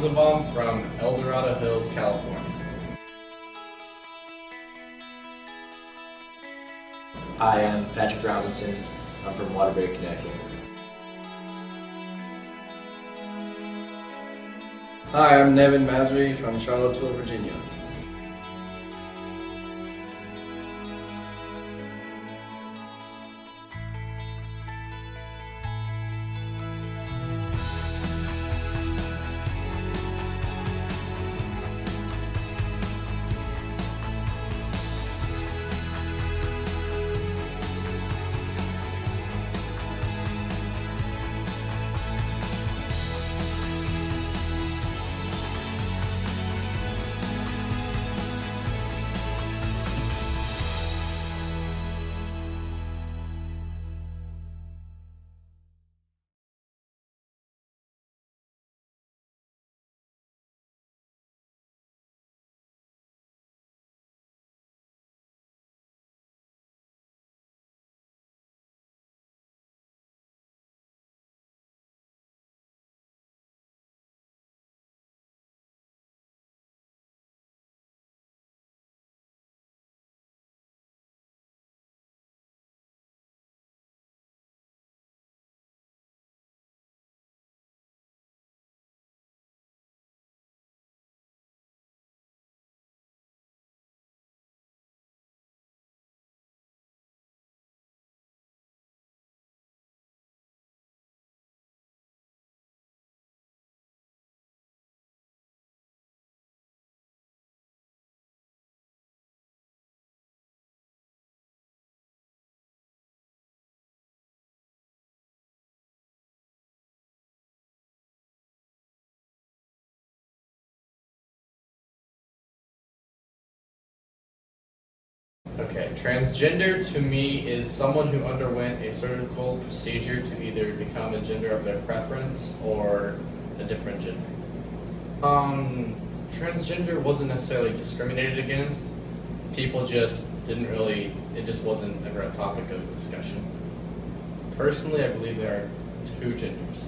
Rosenbaum from El Dorado Hills, California. Hi, I'm Patrick Robinson. I'm from Waterbury, Connecticut. Hi, I'm Nevin Masri from Charlottesville, Virginia. Okay, transgender to me is someone who underwent a surgical procedure to either become a gender of their preference or a different gender. Transgender wasn't necessarily discriminated against. People just didn't really, it just wasn't ever a topic of discussion. Personally, I believe there are two genders.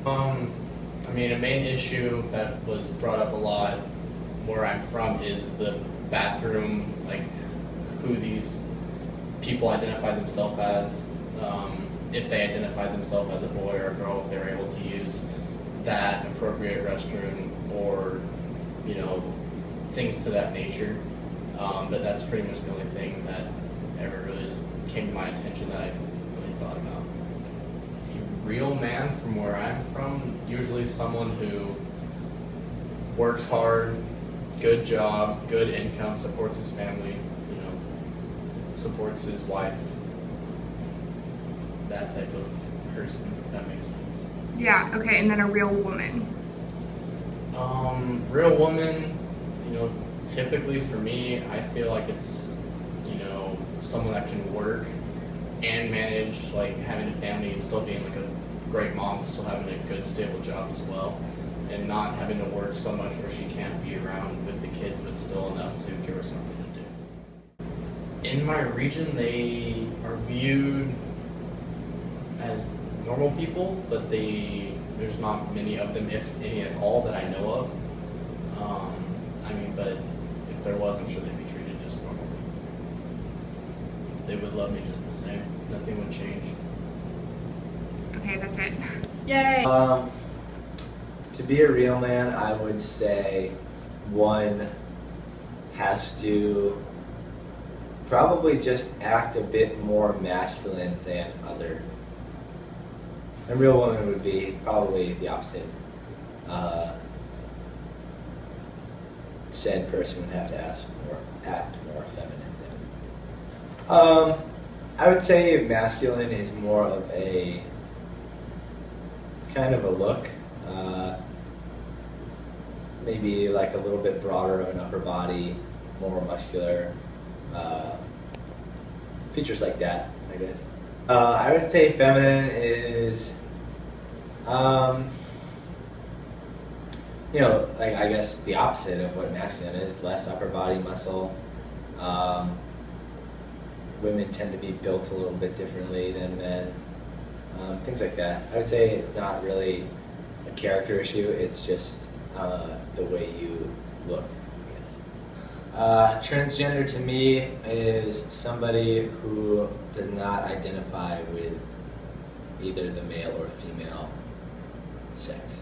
I mean, a main issue that was brought up a lot where I'm from is the bathroom, like who these people identify themselves as, if they identify themselves as a boy or a girl, if they're able to use that appropriate restroom or, you know, things to that nature. But that's pretty much the only thing that ever really just came to my attention that I really thought about. A real man from where I'm from, usually someone who works hard, good job, good income, supports his family, you know, supports his wife, that type of person, if that makes sense. Yeah, okay, and then a real woman. Real woman, you know, typically for me, I feel like it's, you know, someone that can work and manage, like, having a family and still being, like, a great mom, but still having a good, stable job as well, and not having to work so much where she can't be around with the kids, but still enough to give her something to do. In my region, they are viewed as normal people, but there's not many of them, if any at all, that I know of. I mean, but if there was, I'm sure they'd be treated just normally. They would love me just the same. Nothing would change. Okay, that's it. Yay! To be a real man, I would say one has to probably just act a bit more masculine than other. A real woman would be probably the opposite. Said person would have to act more feminine than. I would say masculine is more of a kind of a look. Maybe like a little bit broader of an upper body, more muscular, features like that, I guess. I would say feminine is, you know, like I guess the opposite of what masculine is, less upper body muscle. Women tend to be built a little bit differently than men, things like that. I would say it's not really a character issue, it's just the way you look. Transgender to me is somebody who does not identify with either the male or female sex.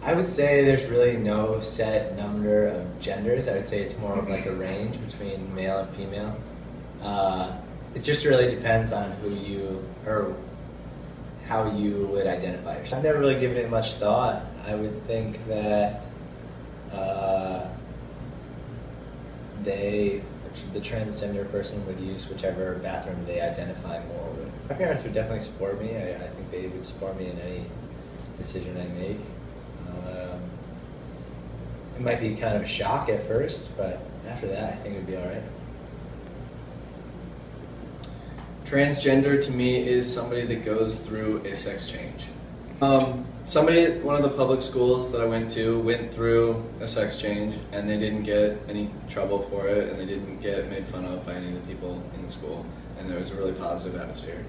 I would say there's really no set number of genders. I would say it's more of like a range between male and female. It just really depends on who you, or how you would identify yourself. I've never really given it much thought. I would think that the transgender person would use whichever bathroom they identify more with. My parents would definitely support me. I think they would support me in any decision I make. It might be kind of a shock at first, but after that I think it would be alright. Transgender to me is somebody that goes through a sex change. Somebody at one of the public schools that I went through a sex change, and they didn't get any trouble for it, and they didn't get made fun of by any of the people in the school, and there was a really positive atmosphere.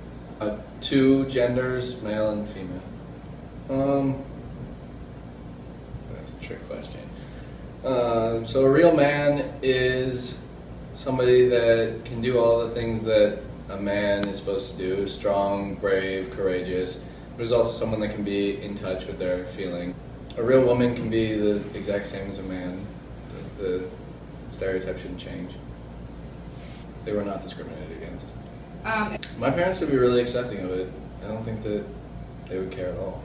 2 genders, male and female. That's a trick question. So a real man is somebody that can do all the things that a man is supposed to do: strong, brave, courageous. But is also someone that can be in touch with their feeling. A real woman can be the exact same as a man. The stereotype shouldn't change. They were not discriminated against. My parents would be really accepting of it. I don't think that they would care at all.